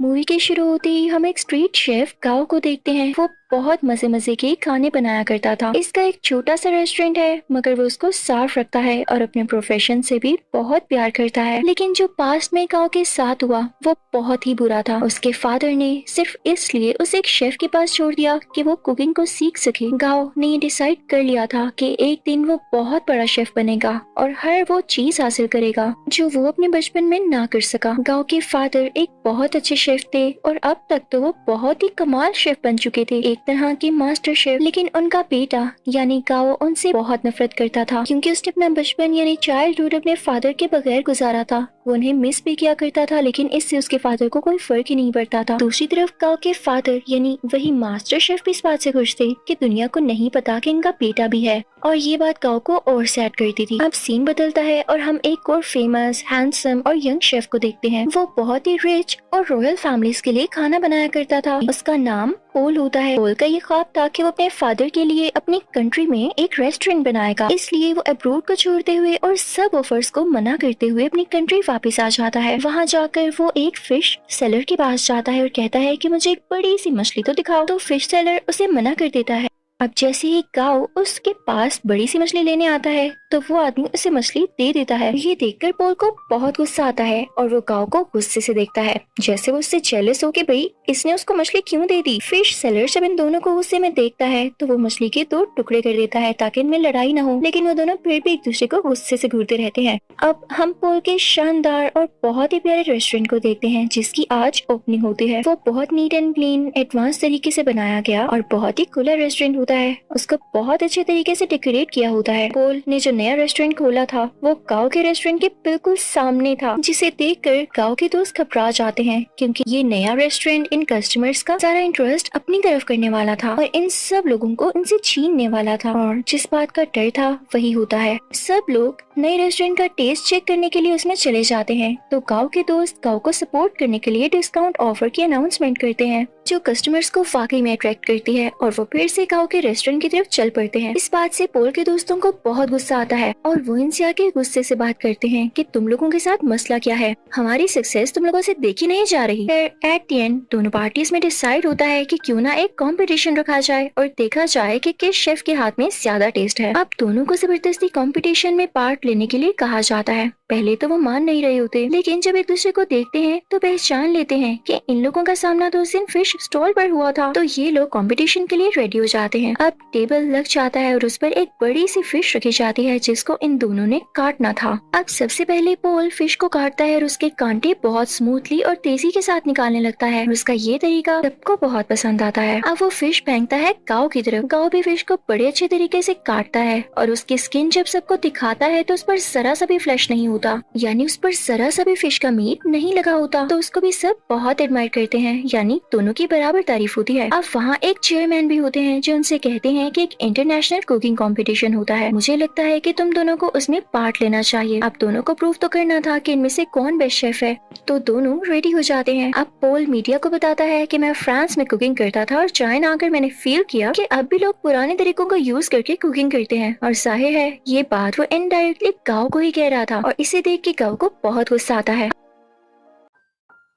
Movie के शुरू होते ही हम एक स्ट्रीट शेफ गाओ को देखते हैं। वो बहुत मजे मजे के खाने बनाया करता था। इसका एक छोटा सा रेस्टोरेंट है, मगर वो उसको साफ रखता है और अपने प्रोफेशन से भी बहुत प्यार करता है। लेकिन जो पास्ट में गाओ के साथ हुआ वो बहुत ही बुरा था। उसके फादर ने सिर्फ इसलिए उसे एक शेफ के पास छोड़ दिया कि वो कुकिंग को सीख सके। गाओ ने डिसाइड कर लिया था कि एक दिन वो बहुत बड़ा शेफ बनेगा और हर वो चीज हासिल करेगा जो वो अपने बचपन में ना कर सका। गाओ के फादर एक बहुत अच्छे शेफ थे और अब तक तो वो बहुत ही कमाल शेफ बन चुके थे, एक तरह के मास्टर शेफ। लेकिन उनका बेटा यानी गाओ उनसे बहुत नफरत करता था, क्योंकि उसने अपना बचपन यानी चाइल्डहुड अपने फादर के बगैर गुजारा था। वो उन्हें मिस भी किया करता था, लेकिन इससे उसके फादर को कोई फर्क ही नहीं पड़ता था। दूसरी तरफ गाओ के फादर यानी वही मास्टर शेफ भी इस बात से खुश थे कि दुनिया को नहीं पता कि इनका बेटा भी है, और ये बात गाओ को और सैड करती थी। अब सीन बदलता है और हम एक और फेमस, हैंडसम और यंग शेफ को देखते हैं। वो बहुत ही रिच और रॉयल फैमिलीज के लिए खाना बनाया करता था। उसका नाम पोल होता है। पोल का ये ख्वाब था कि वो अपने फादर के लिए अपनी कंट्री में एक रेस्टोरेंट बनाएगा। इसलिए वो अब्रोड को छोड़ते हुए और सब ऑफर्स को मना करते हुए अपनी कंट्री वापस आ जाता है। वहाँ जाकर वो एक फिश सेलर के पास जाता है और कहता है कि मुझे एक बड़ी सी मछली तो दिखाओ। तो फिश सेलर उसे मना कर देता है। अब जैसे ही गाओ उसके पास बड़ी सी मछली लेने आता है तो वो आदमी उसे मछली दे देता है। ये देखकर पोल को बहुत गुस्सा आता है और वो गाओ को गुस्से से देखता है, जैसे वो उससे जेलस हो कि भाई इसने उसको मछली क्यों दे दी। फिश सेलर जब इन दोनों को गुस्से में देखता है तो वो मछली के 2 टुकड़े कर देता है ताकि इनमें लड़ाई ना हो, लेकिन वो दोनों फिर भी एक दूसरे को गुस्से से घूरते रहते हैं। अब हम पोल के शानदार और बहुत ही प्यारे रेस्टोरेंट को देखते हैं जिसकी आज ओपनिंग होती है। वो बहुत नीट एंड क्लीन एडवांस तरीके से बनाया गया और बहुत ही खुला रेस्टोरेंट होता है। उसको बहुत अच्छे तरीके से डेकोरेट किया होता है। पोल ने जो नया रेस्टोरेंट खोला था वो गांव के रेस्टोरेंट के बिल्कुल सामने था, जिसे देखकर गांव के दोस्त घबरा जाते हैं, क्योंकि ये नया रेस्टोरेंट इन कस्टमर्स का सारा इंटरेस्ट अपनी तरफ करने वाला था और इन सब लोगों को इनसे छीनने वाला था। और जिस बात का डर था वही होता है। सब लोग नए रेस्टोरेंट का टेस्ट चेक करने के लिए उसमें चले जाते हैं, तो गांव के दोस्त गांव को सपोर्ट करने के लिए डिस्काउंट ऑफर की अनाउंसमेंट करते हैं, जो कस्टमर्स को वाकई में अट्रैक्ट करती है, और वो फिर से गांव के रेस्टोरेंट की तरफ चल पड़ते हैं। इस बात से पोल के दोस्तों को बहुत गुस्सा आता है और वो इनसे आके गुस्से से बात करते हैं कि तुम लोगों के साथ मसला क्या है, हमारी सक्सेस तुम लोगों से देखी नहीं जा रही। फिर एट द एंड दोनों पार्टीज में डिसाइड होता है कि क्यों ना एक कंपटीशन रखा जाए और देखा जाए कि किस शेफ के हाथ में ज्यादा टेस्ट है। अब दोनों को जबरदस्ती कंपटीशन में पार्ट लेने के लिए कहा जाता है। पहले तो वो मान नहीं रहे होते, लेकिन जब एक दूसरे को देखते हैं तो पहचान लेते हैं कि इन लोगों का सामना तो उस दिन फिश स्टॉल पर हुआ था, तो ये लोग कंपटीशन के लिए रेडी हो जाते हैं। अब टेबल लग जाता है और उस पर एक बड़ी सी फिश रखी जाती है जिसको इन दोनों ने काटना था। अब सबसे पहले पोल फिश को काटता है और उसके कांटे बहुत स्मूथली और तेजी के साथ निकालने लगता है। उसका ये तरीका सबको बहुत पसंद आता है। अब वो फिश फेंकता है गाँव की तरफ। गाँव भी फिश को बड़े अच्छे तरीके से काटता है और उसकी स्किन जब सबको दिखाता है तो उस पर जरा सा भी फ्लैश नहीं होता, यानी उस पर जरा सा भी फिश का मीट नहीं लगा होता। तो उसको भी सब बहुत एडमायर करते हैं, यानी दोनों की बराबर तारीफ होती है। अब वहाँ एक चेयरमैन भी होते हैं जो उनसे कहते हैं कि एक इंटरनेशनल कुकिंग कंपटीशन होता है, मुझे लगता है कि तुम दोनों को उसमें पार्ट लेना चाहिए। अब दोनों को प्रूव तो करना था कि इनमें से कौन बेस्ट शेफ है, तो दोनों रेडी हो जाते हैं। अब पोल मीडिया को बताता है कि मैं फ्रांस में कुकिंग करता था और चाइना आकर मैंने फील किया कि अब भी लोग पुराने तरीकों को यूज करके कुकिंग करते हैं, और जाहिर है ये बात वो इनडायरेक्टली गाँव को ही कह रहा था, और इसे देख के गाँव को बहुत गुस्सा आता है।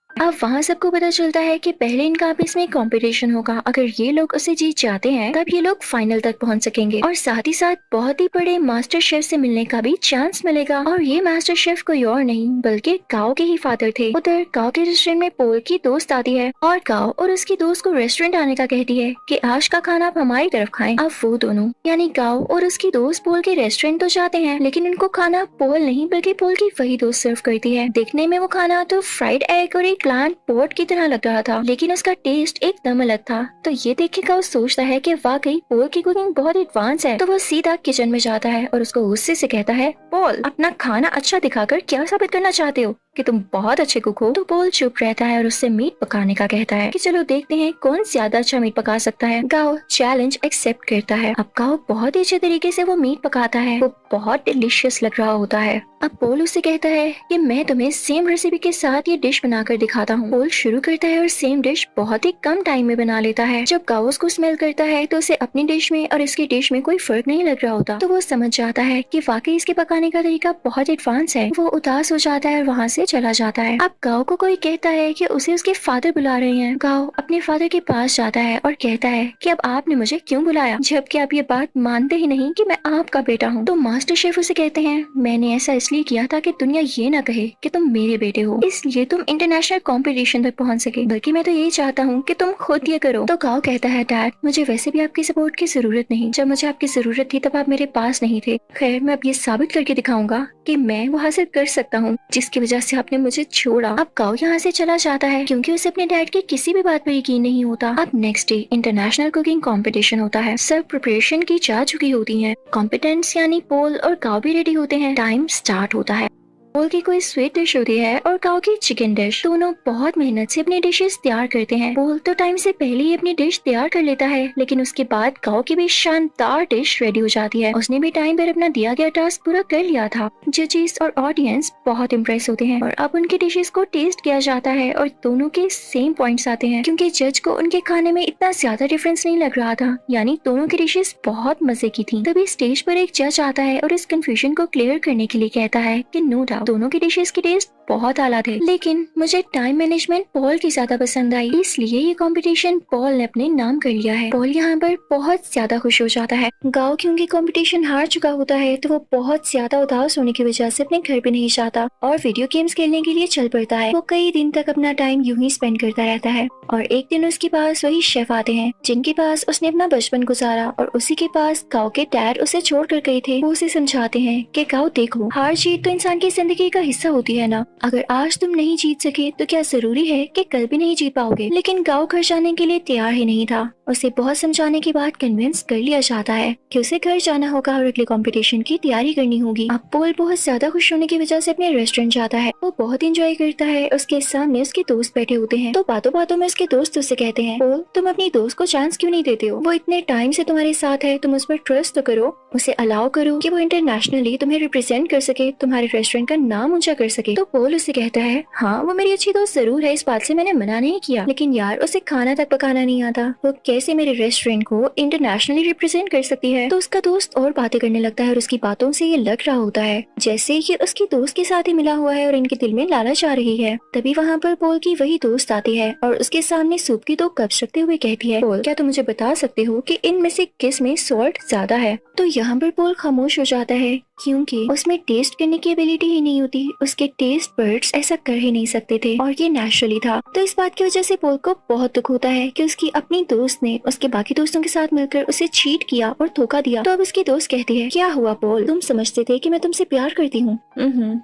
अब वहाँ सबको पता चलता है कि पहले इनका आपस में कंपटीशन होगा। अगर ये लोग उसे जीत जाते हैं तब ये लोग फाइनल तक पहुँच सकेंगे, और साथ ही साथ बहुत ही बड़े मास्टर शेफ से मिलने का भी चांस मिलेगा। और ये मास्टर शेफ कोई और नहीं बल्कि गाँव के ही फादर थे। उधर गाँव के रेस्टोरेंट में पोल की दोस्त आती है और गाँव और उसकी दोस्त को रेस्टोरेंट आने का कहती है कि आज का खाना आप हमारी तरफ खाएं। अब वो दोनों यानी गाँव और उसकी दोस्त पोल के रेस्टोरेंट तो जाते हैं, लेकिन उनको खाना पोल नहीं बल्कि पोल की वही दोस्त सर्व करती है। देखने में वो खाना तो फ्राइड एग और एक प्लांट पोट की तरह लग रहा था, लेकिन उसका टेस्ट एकदम अलग था। तो ये देखकर वो सोचता है कि वाकई पोल की कुकिंग बहुत एडवांस है। तो वो सीधा किचन में जाता है और उसको गुस्से से कहता है, पोल अपना खाना अच्छा दिखाकर क्या साबित करना चाहते हो कि तुम बहुत अच्छे कुक हो। तो पोल चुप रहता है और उससे मीट पकाने का कहता है कि चलो देखते हैं कौन ज्यादा अच्छा मीट पका सकता है। गाओ चैलेंज एक्सेप्ट करता है। अब गाओ बहुत ही अच्छे तरीके से वो मीट पकाता है, वो बहुत डिलीशियस लग रहा होता है। अब पोल उससे कहता है कि मैं तुम्हें सेम रेसिपी के साथ ये डिश बनाकर दिखाता हूँ। पोल शुरू करता है और सेम डिश बहुत ही कम टाइम में बना लेता है। जब गाओ उसको स्मेल करता है तो उसे अपनी डिश में और इसकी डिश में कोई फर्क नहीं लग रहा होता, तो वो समझ जाता है कि वाकई इसके पकाने का तरीका बहुत एडवांस है। वो उदास हो जाता है और वहाँ से से चला जाता है। अब गाओ को कोई कहता है कि उसे उसके फादर बुला रहे हैं। गाओ अपने फादर के पास जाता है और कहता है कि अब आपने मुझे क्यों बुलाया, जबकि आप ये बात मानते ही नहीं कि मैं आपका बेटा हूँ। तो मास्टर शेफ उसे कहते हैं, मैंने ऐसा इसलिए किया था कि दुनिया ये ना कहे कि तुम मेरे बेटे हो, इसलिए तुम इंटरनेशनल कंपटीशन तक पहुंच सके, बल्कि मैं तो यही चाहता हूँ कि तुम खुद ये करो। तो गाओ कहता है, डैड मुझे वैसे भी आपकी सपोर्ट की जरूरत नहीं, जब मुझे आपकी जरूरत थी तब आप मेरे पास नहीं थे। खैर मैं अब ये साबित करके दिखाऊंगा कि मैं वो हासिल कर सकता हूँ जिसकी वजह से आपने मुझे छोड़ा। अब गाओ यहाँ से चला जाता है क्योंकि उसे अपने डैड की किसी भी बात पर यकीन नहीं होता। अब next day international cooking competition होता है। सब प्रिपरेशन की जा चुकी होती है। कॉम्पिटेंट्स यानी पोल और गाओ भी रेडी होते हैं। टाइम स्टार्ट होता है। पोल की कोई स्वीट डिश होती है और गाओ की चिकन डिश। दोनों बहुत मेहनत से अपनी डिशेस तैयार करते हैं। पोल तो टाइम से पहले ही अपनी डिश तैयार कर लेता है, लेकिन उसके बाद गाओ की भी शानदार डिश रेडी हो जाती है। उसने भी टाइम पर अपना दिया गया टास्क पूरा कर लिया था। जजेस और ऑडियंस बहुत इम्प्रेस होते हैं और अब उनकी डिशेस को टेस्ट किया जाता है और दोनों के सेम पॉइंट्स आते हैं क्योंकि जज को उनके खाने में इतना ज्यादा डिफरेंस नहीं लग रहा था, यानी दोनों की डिशेस बहुत मजे की थी। तभी स्टेज पर एक जज आता है और इस कंफ्यूजन को क्लियर करने के लिए कहता है कि नो डाउट दोनों की डिशेस की टेस्ट बहुत आला थे, लेकिन मुझे टाइम मैनेजमेंट पॉल की ज्यादा पसंद आई, इसलिए ये कंपटीशन पॉल ने अपने नाम कर लिया है। पॉल यहाँ पर बहुत ज्यादा खुश हो जाता है। गाओ क्योंकि कंपटीशन हार चुका होता है तो वो बहुत ज्यादा उदास होने की वजह से अपने घर पे नहीं जाता और वीडियो गेम्स खेलने के लिए चल पड़ता है। वो कई दिन तक अपना टाइम यूं ही स्पेंड करता रहता है और एक दिन उसके पास वही शेफ आते हैं जिनके पास उसने अपना बचपन गुजारा और उसी के पास गाओ के डैड उसे छोड़ कर गए थे। वो उसे समझाते हैं कि गाओ देखो, हार जीत तो इंसान की जिंदगी का हिस्सा होती है ना, अगर आज तुम नहीं जीत सके तो क्या जरूरी है कि कल भी नहीं जीत पाओगे। लेकिन गाओ घर जाने के लिए तैयार ही नहीं था। उसे बहुत समझाने के बाद कन्विंस कर लिया जाता है कि उसे घर जाना होगा और अगले कंपटीशन की तैयारी करनी होगी। अब पोल बहुत ज्यादा खुश होने की वजह से अपने रेस्टोरेंट जाता है। वो बहुत एंजॉय करता है। उसके सामने उसके दोस्त बैठे होते हैं तो बातों बातों में उसके दोस्त उससे कहते हैं, पोल तुम अपनी दोस्त को चांस क्यों नहीं देते हो, वो इतने टाइम से तुम्हारे साथ है, तुम उस पर ट्रस्ट तो करो, उसे अलाउ करो कि वो इंटरनेशनली तुम्हें रिप्रेजेंट कर सके, तुम्हारे रेस्टोरेंट का नाम ऊंचा कर सके। तो पोल उससे कहता है, हाँ वो मेरी अच्छी दोस्त जरूर है, इस बात से मैंने मना नहीं किया, लेकिन यार उसे खाना तक पकाना नहीं आता, वो कैसे मेरे रेस्टोरेंट को इंटरनेशनली रिप्रेजेंट कर सकती है। तो उसका दोस्त और बातें करने लगता है और उसकी बातों से ये लग रहा होता है जैसे ये उसकी दोस्त के साथ ही मिला हुआ है और इनके दिल में लालच आ रही है। तभी वहाँ पर पोल की वही दोस्त आती है और उसके सामने सूप की 2 कप्स रखते हुए कहती है, पोल क्या तुम मुझे बता सकते हो कि इनमें से किस में सॉल्ट ज्यादा है। तो यहाँ पर पोल खामोश हो जाता है क्योंकि उसमें टेस्ट करने की एबिलिटी ही नहीं होती, उसके टेस्ट बर्ड्स ऐसा कर ही नहीं सकते थे और ये नेचुरली था। तो इस बात की वजह से पोल को बहुत दुख होता है कि उसकी अपनी दोस्त ने उसके बाकी दोस्तों के साथ मिलकर उसे चीट किया और धोखा दिया। तो अब उसकी दोस्त कहती है, क्या हुआ पोल, तुम समझते थे कि मैं तुमसे प्यार करती हूँ?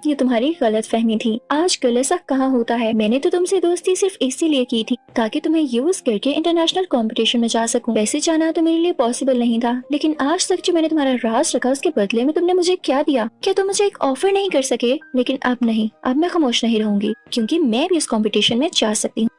ये तुम्हारी गलत फहमी थी। आजकल ऐसा कहाँ होता है, मैंने तो तुमसे दोस्ती सिर्फ इसीलिए की थी ताकि तुम्हें यूज करके इंटरनेशनल कंपटीशन में जा सकूं। वैसे जाना तो मेरे लिए पॉसिबल नहीं था, लेकिन आज तक जो मैंने तुम्हारा राज रखा उसके बदले में तुमने मुझे क्या दिया? क्या तुम मुझे एक ऑफर नहीं कर सके? लेकिन अब नहीं, अब मैं खामोश नहीं रहूंगी क्योंकि मैं भी इस कंपटीशन में जा सकती हूँ।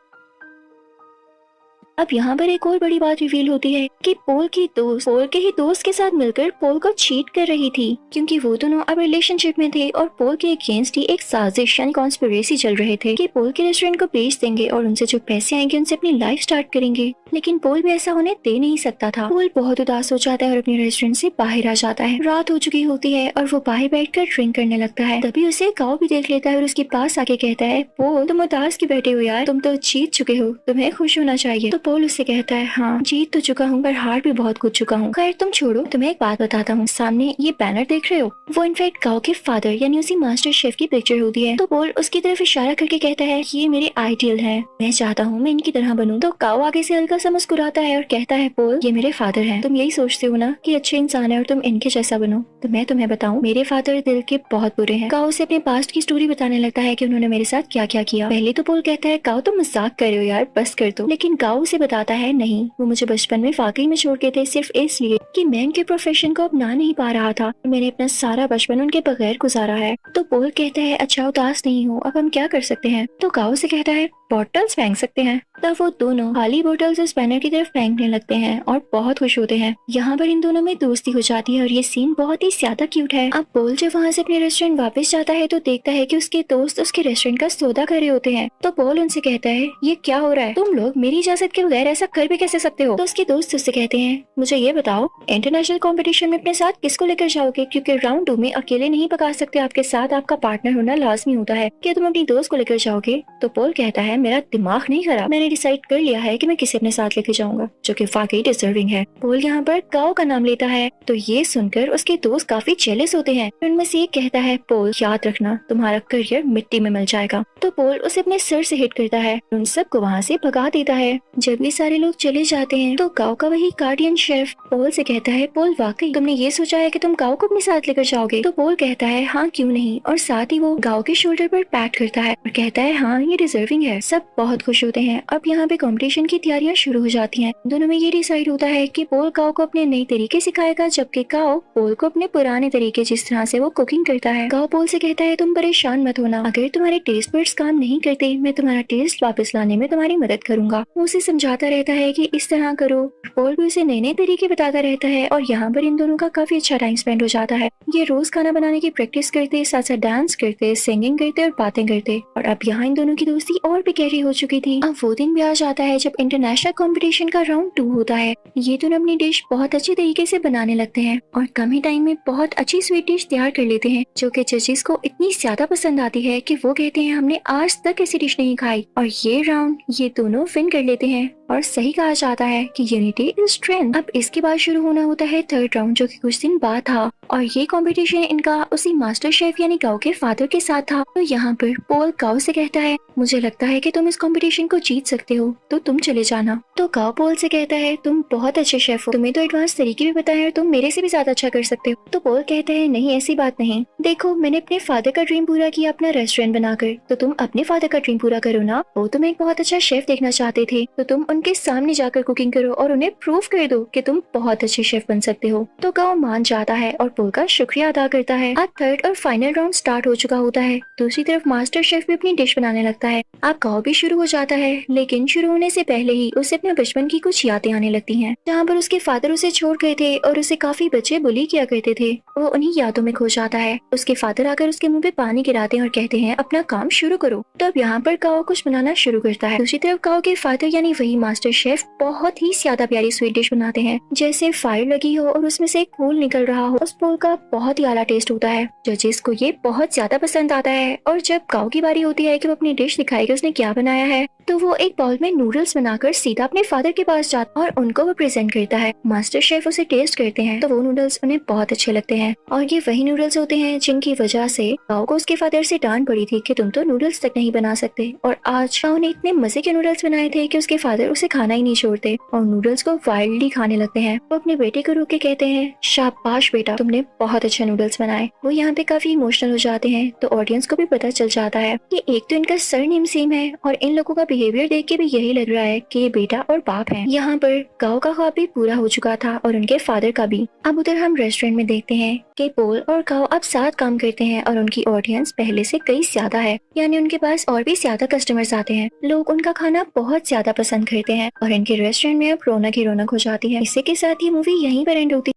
अब यहाँ पर एक और बड़ी बात रिवील होती है कि पोल की दोस्त पोल के ही दोस्त के साथ मिलकर पोल को चीट कर रही थी क्योंकि वो दोनों अब रिलेशनशिप में थे और पोल के अगेंस्ट ही एक साजिश यानी कॉन्स्पिरेसी चल रहे थे कि पोल के रेस्टोरेंट को बेच देंगे और उनसे जो पैसे आएंगे उनसे अपनी लाइफ स्टार्ट करेंगे। लेकिन पोल भी ऐसा होने दे नहीं सकता था। पोल बहुत उदास हो जाता है और अपने रेस्टोरेंट से बाहर आ जाता है। रात हो चुकी होती है और वो बाहर बैठकर ड्रिंक करने लगता है। तभी उसे गाओ भी देख लेता है और उसके पास आके कहता है, पोल तुम उदास क्यों बैठे हो यार, तुम तो जीत चुके हो, तुम्हें खुश होना चाहिए। तो पोल उससे कहता है, हाँ जीत तो चुका हूँ पर हार भी बहुत कुछ चुका हूँ। खैर तुम छोड़ो, तुम्हें एक बात बताता हूँ, सामने ये बैनर देख रहे हो, वो इनफैक्ट गाओ के फादर यानी उसी मास्टर शेफ की पिक्चर होती है। तो पोल उसकी तरफ इशारा करके कहता है, ये मेरे आइडियल है, मैं चाहता हूँ मैं इनकी तरह बनूं। तो गाओ आगे से हल्का सा मुस्कुराता है और कहता है, पोल ये मेरे फादर हैं, तुम यही सोचते हो ना कि अच्छे इंसान है और तुम इनके जैसा बनो, तो मैं तुम्हें बताऊं मेरे फादर दिल के बहुत बुरे हैं। गाओ से अपने पास्ट की स्टोरी बताने लगता है कि उन्होंने मेरे साथ क्या क्या किया। पहले तो पोल कहता है, गाओ तुम मजाक कर रहे हो यार, बस कर दो। लेकिन गाओ उसे बताता है, नहीं वो मुझे बचपन में वाकई में छोड़ गए थे सिर्फ इसलिए कि मैं उनके प्रोफेशन को अपना नहीं पा रहा था। मैंने अपना सारा बचपन उनके बगैर गुजारा है। तो पोल कहता है, अच्छा उदास नहीं हो, अब हम क्या कर सकते हैं? तो गाओ से कहता है, बॉटल्स फेंक सकते हैं। तब वो दोनों खाली बोतल्स उस बैनर की तरफ फेंकने लगते हैं और बहुत खुश होते हैं। यहाँ पर इन दोनों में दोस्ती हो जाती है और ये सीन बहुत ही ज्यादा क्यूट है। अब पोल जब वहाँ से अपने रेस्टोरेंट वापस जाता है तो देखता है कि उसके दोस्त उसके रेस्टोरेंट का सौदा कर रहे होते हैं। तो पोल उनसे कहता है, ये क्या हो रहा है? तुम लोग मेरी इजाजत के बगैर ऐसा कर भी कैसे सकते हो? तो उसके दोस्त उससे कहते हैं, मुझे ये बताओ, इंटरनेशनल कंपटीशन में अपने साथ किसको लेकर जाओगे? क्योंकि राउंड 2 में अकेले नहीं पका सकते, आपके साथ आपका पार्टनर होना लाजमी होता है। क्या तुम अपनी दोस्त को लेकर जाओगे? तो पोल कहता है, मेरा दिमाग नहीं खराब, मैंने डिसाइड कर लिया है कि मैं किसे अपने साथ लेकर जाऊंगा जो कि वाकई डिजर्विंग है। पोल यहाँ पर काओ का नाम लेता है। तो ये सुनकर उसके दोस्त काफी जेलस होते हैं। उनमें से एक कहता है, पोल याद रखना तुम्हारा करियर मिट्टी में मिल जाएगा। तो पोल उसे अपने सर से हिट करता है, उन सबको वहाँ से भगा देता है। जब ये सारे लोग चले जाते हैं तो काओ का वही गार्डियन शेफ पोल से कहता है, पोल वाकई तुमने ये सोचा है कि तुम काओ को अपने साथ लेकर जाओगे? तो पोल कहता है, हाँ क्यों नहीं, और साथ ही वो काओ के शोल्डर पर पैट करता है और कहता है, हाँ ये डिजर्विंग है। सब बहुत खुश होते हैं। अब यहाँ पे कंपटीशन की तैयारियां शुरू हो जाती हैं। दोनों में ये डिसाइड होता है कि पोल काओ को अपने नए तरीके सिखाएगा, जबकि काओ पोल को अपने पुराने तरीके जिस तरह से वो कुकिंग करता है। काओ पोल से कहता है, तुम परेशान मत होना, अगर तुम्हारे टेस्ट बड्स काम नहीं करते मैं तुम्हारा टेस्ट वापस लाने में तुम्हारी मदद करूंगा। वो उसे समझाता रहता है कि इस तरह करो। पोल भी उसे नए नए तरीके बताता रहता है और यहाँ पर इन दोनों का काफी अच्छा टाइम स्पेंड हो जाता है। ये रोज खाना बनाने की प्रैक्टिस करते, साथ साथ डांस करते, सिंगिंग करते और बातें करते। और अब यहाँ इन दोनों की दोस्ती और भी गहरी हो चुकी थी। अब वो दिन भी आ जाता है जब इंटरनेशनल कंपटीशन का राउंड 2 होता है। ये दोनों अपनी डिश बहुत अच्छी तरीके से बनाने लगते हैं और कम ही टाइम में बहुत अच्छी स्वीट डिश तैयार कर लेते हैं, जो कि जजेस को इतनी ज्यादा पसंद आती है कि वो कहते हैं, हमने आज तक ऐसी डिश नहीं खाई। और ये राउंड ये दोनों विन कर लेते हैं। और सही कहा जाता है कि यूनिटी इज स्ट्रेंथ। अब इसके बाद शुरू होना होता है थर्ड राउंड, जो कि कुछ दिन बाद था। और ये कंपटीशन इनका उसी मास्टर शेफ यानी काओ के फादर के साथ था। तो यहाँ पर पोल काओ से कहता है, मुझे लगता है कि तुम इस कंपटीशन को जीत सकते हो, तो तुम चले जाना। तो काओ पोल से कहता है, तुम बहुत अच्छे शेफ हो, तुम्हें तो एडवांस तरीके भी बताए और तुम मेरे से भी ज्यादा अच्छा कर सकते हो। तो पोल कहता है, नहीं ऐसी बात नहीं, देखो मैंने अपने फादर का ड्रीम पूरा किया अपना रेस्टोरेंट बनाकर, तो तुम अपने फादर का ड्रीम पूरा करो ना। वो तुम एक बहुत अच्छा शेफ देखना चाहते थे, तो तुम उनके सामने जाकर कुकिंग करो और उन्हें प्रूव कर दो कि तुम बहुत अच्छे शेफ बन सकते हो। तो काओ मान जाता है और पोल का शुक्रिया अदा करता है। अब थर्ड और फाइनल राउंड स्टार्ट हो चुका होता है। दूसरी तरफ मास्टर शेफ भी अपनी डिश बनाने लगता है। अब काओ भी शुरू हो जाता है, लेकिन शुरू होने से पहले ही उसे अपने बचपन की कुछ यादें आने लगती हैं, जहाँ पर उसके फादर उसे छोड़ गए थे और उसे काफी बच्चे बुली किया करते थे। वो उन्हीं यादों में खो जाता है। उसके फादर आकर उसके मुंह पे पानी गिराते हैं और कहते हैं, अपना काम शुरू करो। तो अब यहाँ पर काओ कुछ बनाना शुरू करता है। दूसरी तरफ काओ के फादर यानी वही मास्टर शेफ बहुत ही ज्यादा प्यारी स्वीट डिश बनाते हैं, जैसे फायर लगी हो और उसमें से एक फूल निकल रहा हो। उस फूल का बहुत ही आला टेस्ट होता है। जजेस को ये बहुत ज्यादा पसंद आता है। और जब काओ की बारी होती है कि वो अपनी डिश दिखाएगा उसने क्या बनाया है, तो वो एक बाउल में नूडल्स बनाकर सीधा अपने फादर के पास जाता है और उनको वो प्रेजेंट करता है। मास्टर शेफ उसे टेस्ट करते हैं तो वो नूडल्स उन्हें बहुत अच्छे लगते हैं। और ये वही नूडल्स होते हैं जिनकी वजह से काओ को उसके फादर से डांट पड़ी थी कि तुम तो नूडल्स तक नहीं बना सकते। और आज काओ ने इतने मजे के नूडल्स बनाए थे कि उसके फादर उसे खाना ही नहीं छोड़ते और नूडल्स को वाइल्डली खाने लगते हैं। वो अपने बेटे को रोक के कहते हैं, शाबाश बेटा, तुमने बहुत अच्छे नूडल्स बनाए। वो यहाँ पे काफी इमोशनल हो जाते हैं। तो ऑडियंस को भी पता चल जाता है कि एक तो इनका सरनेम सेम है और इन लोगों का बिहेवियर देख के भी यही लग रहा है कि ये बेटा और बाप हैं। यहाँ पर काओ का ख्वाब भी पूरा हो चुका था और उनके फादर का भी। अब उधर हम रेस्टोरेंट में देखते हैं कि पोल और काओ अब साथ काम करते हैं और उनकी ऑडियंस पहले से कई ज्यादा है, यानी उनके पास और भी ज्यादा कस्टमर्स आते हैं। लोग उनका खाना बहुत ज्यादा पसंद करते हैं और इनके रेस्टोरेंट में अब रौनक ही रौनक हो जाती है। इसी के साथ ये मूवी यहीं पर एंड होती है।